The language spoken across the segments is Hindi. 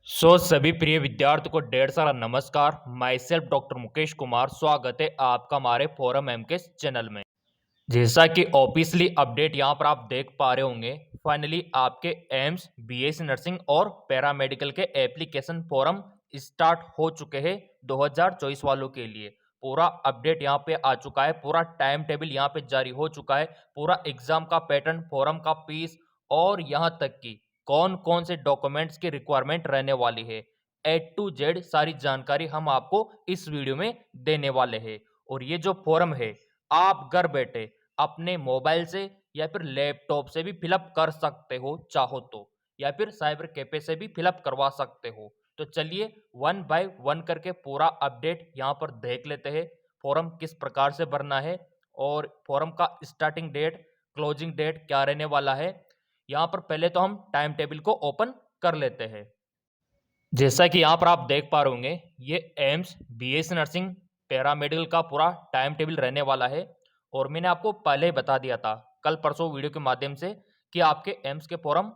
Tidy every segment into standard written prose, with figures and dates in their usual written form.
सभी प्रिय विद्यार्थियों को ढेर सारा नमस्कार। My self doctor Mukesh Kumar, स्वागत है आपका हमारे फोरम एमकेएस चैनल में। जैसा कि ऑफिशियली अपडेट यहाँ पर आप देख पा रहे होंगे, फाइनली आपके एम्स बीएससी नर्सिंग और पैरामेडिकल के एप्लीकेशन फॉर्म स्टार्ट हो चुके हैं 2024 वालों के लिए। पूरा अपडेट यहाँ पे आ चुका है, पूरा टाइम टेबल यहाँ पे जारी हो चुका है, पूरा एग्जाम का पैटर्न, फॉर्म का फीस और यहाँ तक कि कौन कौन से डॉक्यूमेंट्स की रिक्वायरमेंट रहने वाली है, ए टू जेड सारी जानकारी हम आपको इस वीडियो में देने वाले हैं। और ये जो फॉर्म है आप घर बैठे अपने मोबाइल से या फिर लैपटॉप से भी फिलअप कर सकते हो चाहो तो, या फिर साइबर कैफे से भी फिलअप करवा सकते हो। तो चलिए वन बाय वन करके पूरा अपडेट यहाँ पर देख लेते हैं। फॉर्म किस प्रकार से भरना है और फॉर्म का स्टार्टिंग डेट, क्लोजिंग डेट क्या रहने वाला है। यहाँ पर पहले तो हम टाइम टेबल को ओपन कर लेते हैं। जैसा कि यहाँ पर आप देख पा रहे होंगे, ये एम्स बीएससी नर्सिंग पैरामेडिकल का पूरा टाइम टेबल रहने वाला है। और मैंने आपको पहले ही बता दिया था कल परसों वीडियो के माध्यम से कि आपके एम्स के फॉर्म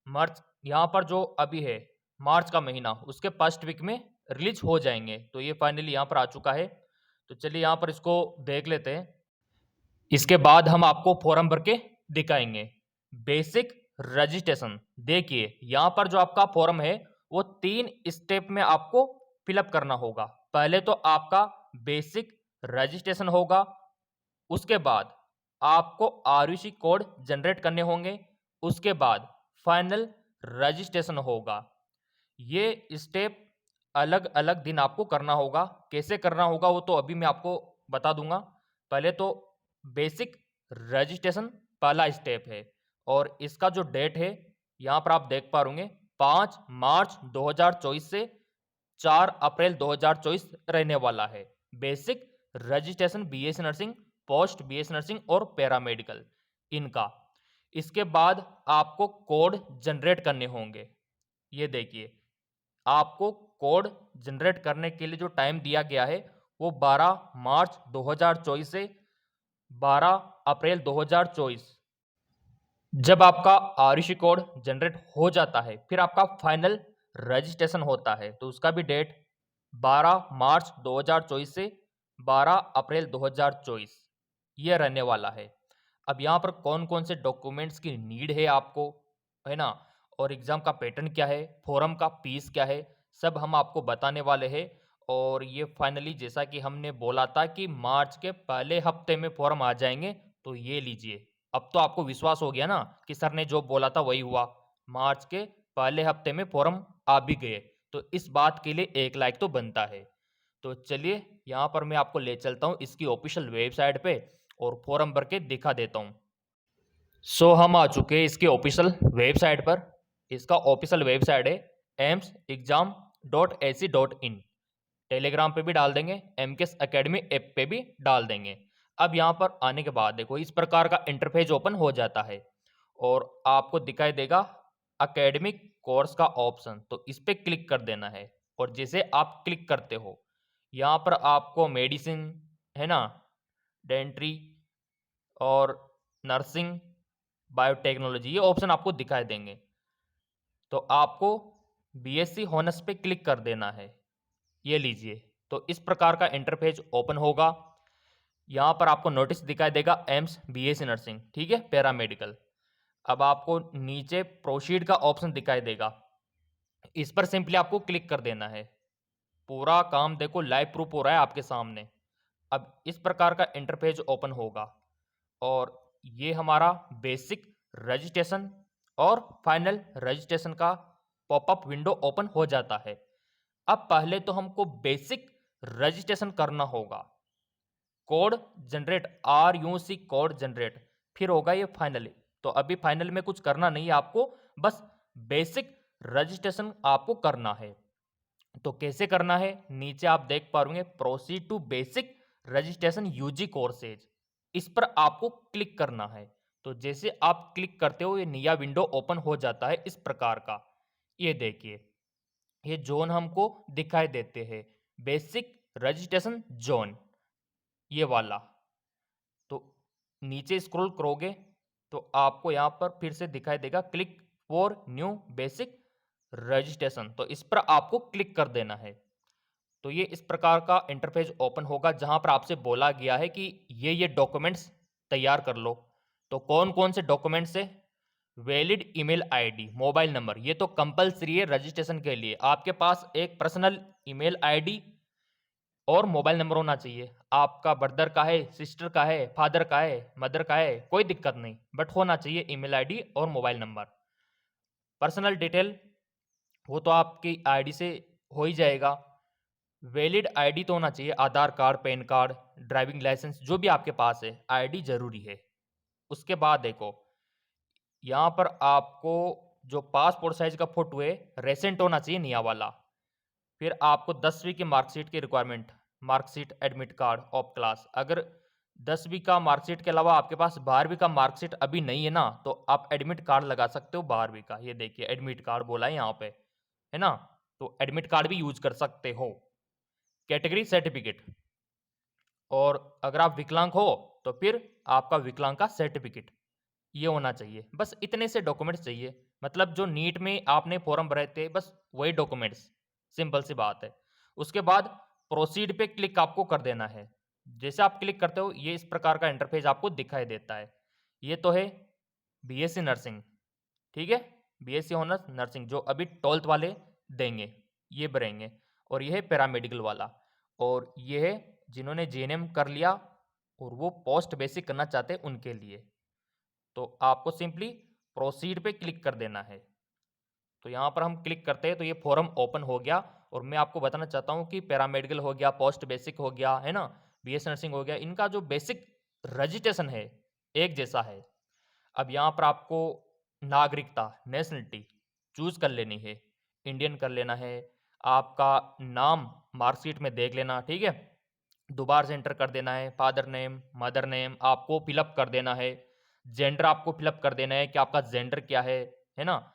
मार्च, यहाँ पर जो अभी है मार्च का महीना, उसके फर्स्ट वीक में रिलीज हो जाएंगे। तो ये फाइनली यहाँ पर आ चुका है। तो चलिए यहाँ पर इसको देख लेते हैं। इसके बाद हम आपको फॉर्म भर के दिखाएंगे। बेसिक रजिस्ट्रेशन, देखिए यहाँ पर जो आपका फॉर्म है वो 3 स्टेप में आपको फिलअप करना होगा। पहले तो आपका बेसिक रजिस्ट्रेशन होगा, उसके बाद आपको आरयूसी कोड जनरेट करने होंगे, उसके बाद फाइनल रजिस्ट्रेशन होगा। ये स्टेप अलग अलग दिन आपको करना होगा। कैसे करना होगा वो तो अभी मैं आपको बता दूंगा। पहले तो बेसिक रजिस्ट्रेशन पहला स्टेप है और इसका जो डेट है यहाँ पर आप देख पा रहे 5 मार्च 2024 से 4 अप्रैल 2024 रहने वाला है। Basic registration BSc nursing, post BSc nursing और पैरामेडिकल इनका। इसके बाद आपको कोड जनरेट करने होंगे। ये देखिए, आपको कोड जनरेट करने के लिए जो टाइम दिया गया है वो 12 मार्च 2024 से 12 अप्रैल 2024। जब आपका आरयूसी कोड जनरेट हो जाता है फिर आपका फाइनल रजिस्ट्रेशन होता है, तो उसका भी डेट 12 मार्च 2024 से 12 अप्रैल 2024 ये रहने वाला है। अब यहाँ पर कौन कौन से डॉक्यूमेंट्स की नीड है आपको, है ना, और एग्ज़ाम का पैटर्न क्या है, फॉरम का फीस क्या है, सब हम आपको बताने वाले हैं। और ये फाइनली जैसा कि हमने बोला था कि मार्च के पहले हफ्ते में फॉर्म आ जाएंगे, तो ये लीजिए। अब तो आपको विश्वास हो गया ना कि सर ने जो बोला था वही हुआ। मार्च के पहले हफ्ते में फॉर्म आ भी गए, तो इस बात के लिए एक लाइक तो बनता है। तो चलिए यहाँ पर मैं आपको ले चलता हूँ इसकी ऑफिशियल वेबसाइट पे और फॉर्म भर के दिखा देता हूँ। हम आ चुके हैं इसके ऑफिशियल वेबसाइट पर। इसका ऑफिशियल वेबसाइट है amsexam.ac.in। टेलीग्राम पे भी डाल देंगे, एमकेएस एकेडमी ऐप पे भी डाल देंगे। अब यहाँ पर आने के बाद देखो इस प्रकार का इंटरफेस ओपन हो जाता है और आपको दिखाई देगा एकेडमिक कोर्स का ऑप्शन, तो इस पर क्लिक कर देना है। और जैसे आप क्लिक करते हो यहाँ पर आपको मेडिसिन, है ना, डेंट्री और नर्सिंग, बायोटेक्नोलॉजी ये ऑप्शन आपको दिखाई देंगे। तो आपको बीएससी हॉनर्स पे क्लिक कर देना है। ये लीजिए, तो इस प्रकार का इंटरफेस ओपन होगा। यहाँ पर आपको नोटिस दिखाई देगा एम्स बीएससी नर्सिंग, ठीक है, पैरामेडिकल। अब आपको नीचे प्रोसीड का ऑप्शन दिखाई देगा, इस पर सिंपली आपको क्लिक कर देना है। पूरा काम देखो लाइव प्रूफ हो रहा है आपके सामने। अब इस प्रकार का इंटरफेस ओपन होगा और ये हमारा बेसिक रजिस्ट्रेशन और फाइनल रजिस्ट्रेशन का पॉपअप विंडो ओपन हो जाता है। अब पहले तो हमको बेसिक रजिस्ट्रेशन करना होगा। कोड जनरेट, आरयूसी कोड जनरेट, फिर होगा ये फाइनल। तो अभी फाइनल में कुछ करना नहीं है आपको, बस बेसिक रजिस्ट्रेशन आपको करना है। तो कैसे करना है, नीचे आप देख पा रहे proceed to basic registration UG courses, इस पर आपको क्लिक करना है। तो जैसे आप क्लिक करते हो ये नया विंडो ओपन हो जाता है इस प्रकार का। ये देखिए, ये जोन हमको दिखाई देते हैं, बेसिक रजिस्ट्रेशन जोन, ये वाला। तो नीचे स्क्रॉल करोगे तो आपको यहाँ पर फिर से दिखाई देगा click for new basic registration, तो इस पर आपको क्लिक कर देना है। तो ये इस प्रकार का इंटरफेस ओपन होगा जहां पर आपसे बोला गया है कि ये डॉक्यूमेंट्स तैयार कर लो। तो कौन कौन से डॉक्यूमेंट्स है? Valid email ID, mobile number, ये तो कंपलसरी है रजिस्ट्रेशन के लिए। आपके पास एक पर्सनल ईमेल आईडी और मोबाइल नंबर होना चाहिए। आपका ब्रदर का है, सिस्टर का है, फादर का है, मदर का है, कोई दिक्कत नहीं, बट होना चाहिए ईमेल आईडी और मोबाइल नंबर। पर्सनल डिटेल वो तो आपकी आईडी से हो ही जाएगा। वैलिड आईडी तो होना चाहिए, Aadhaar card, PAN card, driving licence, जो भी आपके पास है, आईडी जरूरी है। उसके बाद देखो, यहाँ पर आपको जो पासपोर्ट साइज का फोटो है रेसेंट होना चाहिए, नया वाला। फिर आपको 10वीं की मार्कशीट की requirement, marksheet, admit card of class. अगर 10वीं का मार्कशीट के अलावा आपके पास 12वीं का मार्कशीट अभी नहीं है ना, तो आप एडमिट कार्ड लगा सकते हो 12वीं का। ये देखिए एडमिट कार्ड बोला है यहाँ पे, है ना, तो एडमिट कार्ड भी यूज कर सकते हो। कैटेगरी सर्टिफिकेट, और अगर आप विकलांग हो तो फिर आपका विकलांग का सर्टिफिकेट ये होना चाहिए। बस इतने से डॉक्यूमेंट्स चाहिए, मतलब जो नीट में आपने फॉर्म भरे थे बस वही डॉक्यूमेंट्स, सिंपल सी बात है। उसके बाद प्रोसीड पे क्लिक आपको कर देना है। जैसे आप क्लिक करते हो ये इस प्रकार का इंटरफेस आपको दिखाई देता है। ये तो है बीएससी नर्सिंग, ठीक है, बीएससी ऑनर्स नर्सिंग जो अभी 12th वाले देंगे, ये भरेंगे। और ये है पैरामेडिकल वाला, और ये है जिन्होंने जीएनएम कर लिया और वो पोस्ट बेसिक करना चाहते हैं उनके लिए। तो आपको सिंपली प्रोसीड पे क्लिक कर देना है। तो यहाँ पर हम क्लिक करते हैं तो ये फॉर्म ओपन हो गया। और मैं आपको बताना चाहता हूँ कि पैरामेडिकल हो गया, पोस्ट बेसिक हो गया, है ना, बीएस नर्सिंग हो गया, इनका जो बेसिक रजिस्ट्रेशन है एक जैसा है। अब यहाँ पर आपको नागरिकता, नेशनलिटी चूज कर लेनी है, इंडियन कर लेना है। आपका नाम मार्कशीट में देख लेना, ठीक है, दोबारा से एंटर कर देना है। फादर नेम, मदर नेम आपको फिलअप कर देना है। जेंडर आपको फिलअप कर देना है कि आपका जेंडर क्या है ना।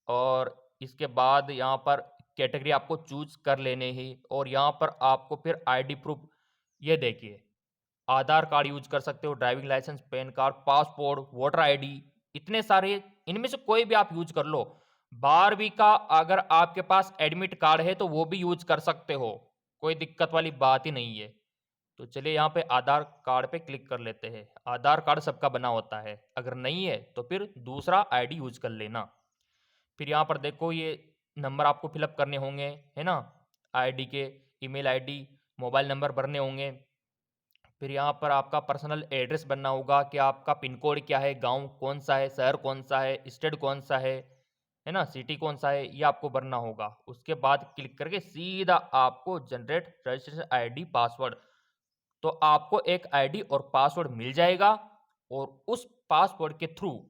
और इसके बाद यहाँ पर कैटेगरी आपको चूज कर लेने ही। और यहाँ पर आपको फिर आईडी प्रूफ, ये देखिए आधार कार्ड यूज कर सकते हो, driving licence, PAN card, passport, voter ID, इतने सारे, इनमें से कोई भी आप यूज कर लो। 12वीं का अगर आपके पास एडमिट कार्ड है तो वो भी यूज कर सकते हो, कोई दिक्कत वाली बात ही नहीं है। तो चलिए यहाँ पे आधार कार्ड पे क्लिक कर लेते हैं। आधार कार्ड सबका बना होता है, अगर नहीं है तो फिर दूसरा आईडी यूज कर लेना। फिर यहाँ पर देखो ये नंबर आपको फिलअप करने होंगे, है ना, आईडी के, ईमेल आईडी, मोबाइल नंबर भरने होंगे। फिर यहाँ पर आपका पर्सनल एड्रेस बनना होगा कि आपका पिन कोड क्या है, गांव कौन सा है, शहर कौन सा है, स्टेट कौन सा है ना, सिटी कौन सा है, ये आपको भरना होगा। उसके बाद क्लिक करके सीधा आपको जनरेट रजिस्ट्रेशन आईडी पासवर्ड, तो आपको एक आईडी और पासवर्ड मिल जाएगा। और उस पासवर्ड के थ्रू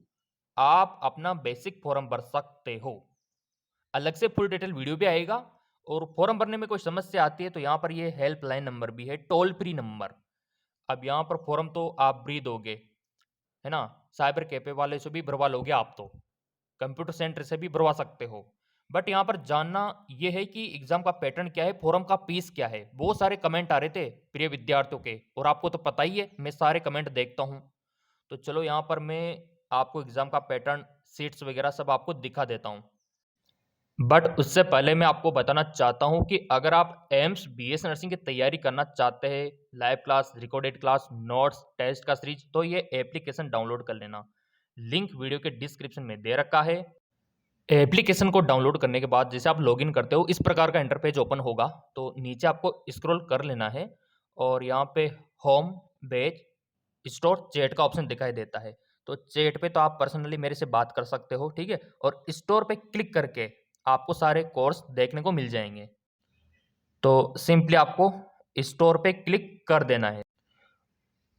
आप अपना बेसिक फॉर्म भर सकते हो। अलग से फुल डिटेल वीडियो भी आएगा। और फॉर्म भरने में कोई समस्या आती है तो यहाँ पर ये हेल्पलाइन नंबर भी है, टोल फ्री नंबर। अब यहाँ पर फॉर्म तो आप भर दोगे, है ना, साइबर कैफे वाले से भी भरवा लोगे, आप तो कंप्यूटर सेंटर से भी भरवा सकते हो। बट यहाँ पर जानना यह है कि एग्जाम का पैटर्न क्या है, फॉर्म का फीस क्या है। बहुत सारे कमेंट आ रहे थे प्रिय विद्यार्थियों के, और आपको तो पता ही है मैं सारे कमेंट देखता हूँ। तो चलो यहाँ पर मैं आपको एग्जाम का पैटर्न, सीट्स वगैरह सब आपको दिखा देता हूँ। बट उससे पहले मैं आपको बताना चाहता हूं कि अगर आप एम्स बीएस नर्सिंग की तैयारी करना चाहते हैं, live class, recorded class, notes, test का सीरीज, तो ये एप्लीकेशन डाउनलोड कर लेना। लिंक वीडियो के डिस्क्रिप्शन में दे रखा है। एप्लीकेशन को डाउनलोड करने के बाद जैसे आप लॉगिन करते हो इस प्रकार का इंटरपेज ओपन होगा। तो नीचे आपको स्क्रॉल कर लेना है और यहाँ पे होम, बेज, स्टोर, चैट का ऑप्शन दिखाई देता है। तो चैट पे तो आप पर्सनली मेरे से बात कर सकते हो, ठीक है। और स्टोर पे क्लिक करके आपको सारे कोर्स देखने को मिल जाएंगे। तो सिंपली आपको स्टोर पे क्लिक कर देना है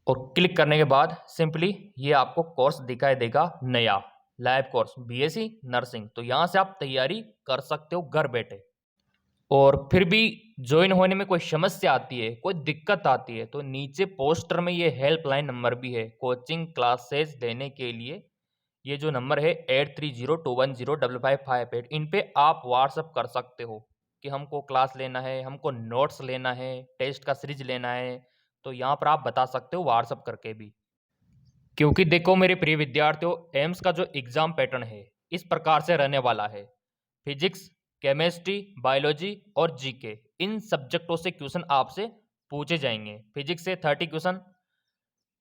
और क्लिक करने के बाद सिंपली ये आपको कोर्स दिखाई देगा, नया लाइव कोर्स बीएससी नर्सिंग। तो यहाँ से आप तैयारी कर सकते हो घर बैठे। और फिर भी ज्वाइन होने में कोई समस्या आती है, कोई दिक्कत आती है, तो नीचे पोस्टर में ये हेल्पलाइन नंबर भी है कोचिंग क्लासेस देने के लिए। ये जो नंबर है 8302105558, इन पे आप व्हाट्सअप कर सकते हो कि हमको क्लास लेना है, हमको नोट्स लेना है, टेस्ट का सीरीज लेना है। तो यहाँ पर आप बता सकते हो व्हाट्सअप करके भी। क्योंकि देखो मेरे प्रिय विद्यार्थियों, एम्स का जो एग्जाम पैटर्न है इस प्रकार से रहने वाला है। फिजिक्स केमिस्ट्री, बायोलॉजी और जीके, इन सब्जेक्टों से क्वेश्चन आपसे पूछे जाएंगे। फिजिक्स से 30 क्वेश्चन,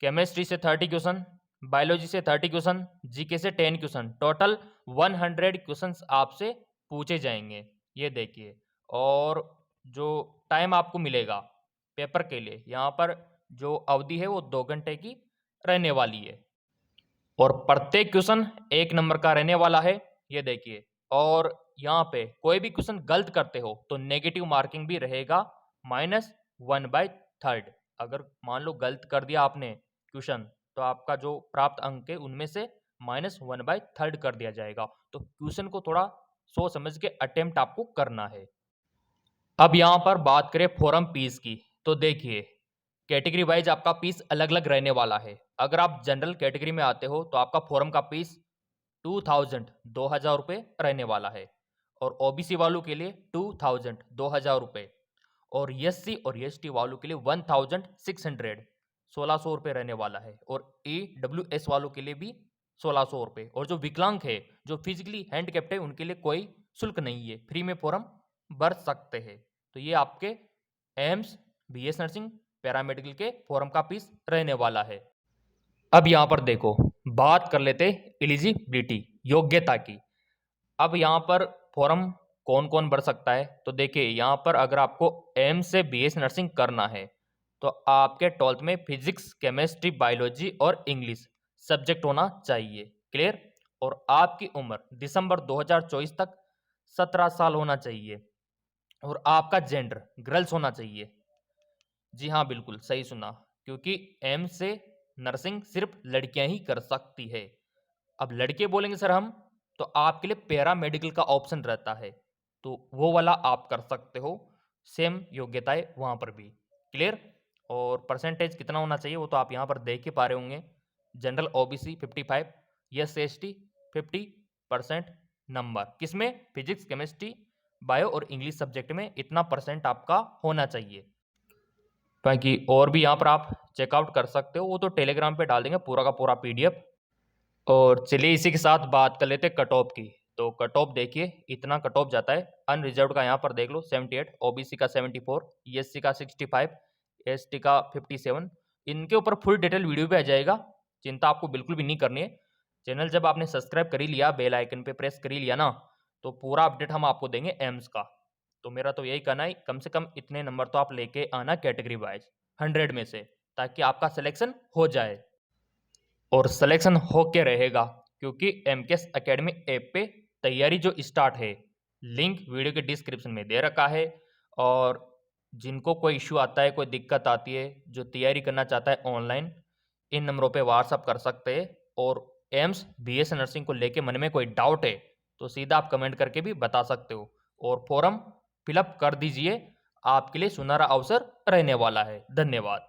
केमिस्ट्री से 30 क्वेश्चन, बायोलॉजी से 30 क्वेश्चन, जीके से 10 क्वेश्चन, टोटल 100 क्वेश्चंस आपसे पूछे जाएंगे। ये देखिए, और जो टाइम आपको मिलेगा पेपर के लिए, यहाँ पर जो अवधि है वो 2 घंटे की रहने वाली है और प्रत्येक क्वेश्चन 1 नंबर का रहने वाला है। ये देखिए, और यहाँ पे कोई भी क्वेश्चन गलत करते हो तो नेगेटिव मार्किंग भी रहेगा -1/3। अगर मान लो गलत कर दिया आपने क्वेश्चन, तो आपका जो प्राप्त अंक है उनमें से -1/3 कर दिया जाएगा। तो क्वेश्चन को थोड़ा सोच समझ के अटेम्प्ट आपको करना है। अब यहाँ पर बात करें फोरम फीस की, तो देखिए कैटेगरी वाइज आपका फीस अलग अलग रहने वाला है। अगर आप जनरल कैटेगरी में आते हो तो आपका फोरम का फीस 2000 रुपये रहने वाला है और ओबीसी वालों के लिए 2000 रुपये और एससी और एसटी वालों के लिए 1600 रुपये रहने वाला है और ईडब्ल्यूएस वालों के लिए भी 1600 रुपये। और जो विकलांग है, जो फिजिकली हैंडकेप्ट है, उनके लिए कोई शुल्क नहीं है, फ्री में फॉर्म भर सकते हैं। तो ये आपके एम्स, बीएस नर्सिंग, पैरामेडिकल के फॉर्म का फीस रहने वाला है। अब यहाँ पर देखो, बात कर लेते एलिजिबिलिटी, योग्यता की। अब यहाँ पर फॉर्म कौन कौन भर सकता है, तो देखिए यहाँ पर अगर आपको एम से बीएस नर्सिंग करना है तो आपके 12th में फिजिक्स, केमिस्ट्री, बायोलॉजी और इंग्लिश सब्जेक्ट होना चाहिए। क्लियर। और आपकी उम्र दिसंबर 2024 तक 17 साल होना चाहिए और आपका जेंडर गर्ल्स होना चाहिए। जी हाँ, बिल्कुल सही सुना, क्योंकि एम से नर्सिंग सिर्फ लड़कियां ही कर सकती है। अब लड़के बोलेंगे सर हम, तो आपके लिए पैरा मेडिकल का ऑप्शन रहता है, तो वो वाला आप कर सकते हो। सेम योग्यताएं वहां पर भी। क्लियर। और परसेंटेज कितना होना चाहिए वो तो आप यहाँ पर देख ही पा रहे होंगे। General OBC 55, S ST 50% number, किसमें? फिजिक्स, केमिस्ट्री, बायो और इंग्लिश सब्जेक्ट में इतना परसेंट आपका होना चाहिए। बाकी और भी यहाँ पर आप चेकआउट कर सकते हो, वो तो टेलीग्राम पे डाल देंगे पूरा का पूरा पीडीएफ। और चलिए इसी के साथ बात कर लेते हैं कट ऑफ की। तो कट ऑफ देखिए, इतना कट ऑफ जाता है। अनरिजर्व्ड का यहाँ पर देख लो 78, ओबीसी का 74, ईएससी का 65, एसटी का 57। इनके ऊपर फुल डिटेल वीडियो भी आ जाएगा, चिंता आपको बिल्कुल भी नहीं करनी है। चैनल जब आपने सब्सक्राइब कर ही लिया, बेल आइकन पे प्रेस कर ही लिया ना, तो पूरा अपडेट हम आपको देंगे एम्स का। तो मेरा तो यही कहना है, कम से कम इतने नंबर तो आप लेके आना कैटेगरी वाइज 100 में से, ताकि आपका सिलेक्शन हो जाए। और सिलेक्शन होके रहेगा, क्योंकि एमकेएस एकेडमी ऐप पे तैयारी जो स्टार्ट है, लिंक वीडियो के डिस्क्रिप्शन में दे रखा है। और जिनको कोई इश्यू आता है, कोई दिक्कत आती है, जो तैयारी करना चाहता है ऑनलाइन, इन नंबरों पे व्हाट्सअप कर सकते हैं। और एम्स बीएस नर्सिंग को लेके मन में कोई डाउट है तो सीधा आप कमेंट करके भी बता सकते हो और फॉर्म फिलअप कर दीजिए, आपके लिए सुनहरा अवसर रहने वाला है। धन्यवाद।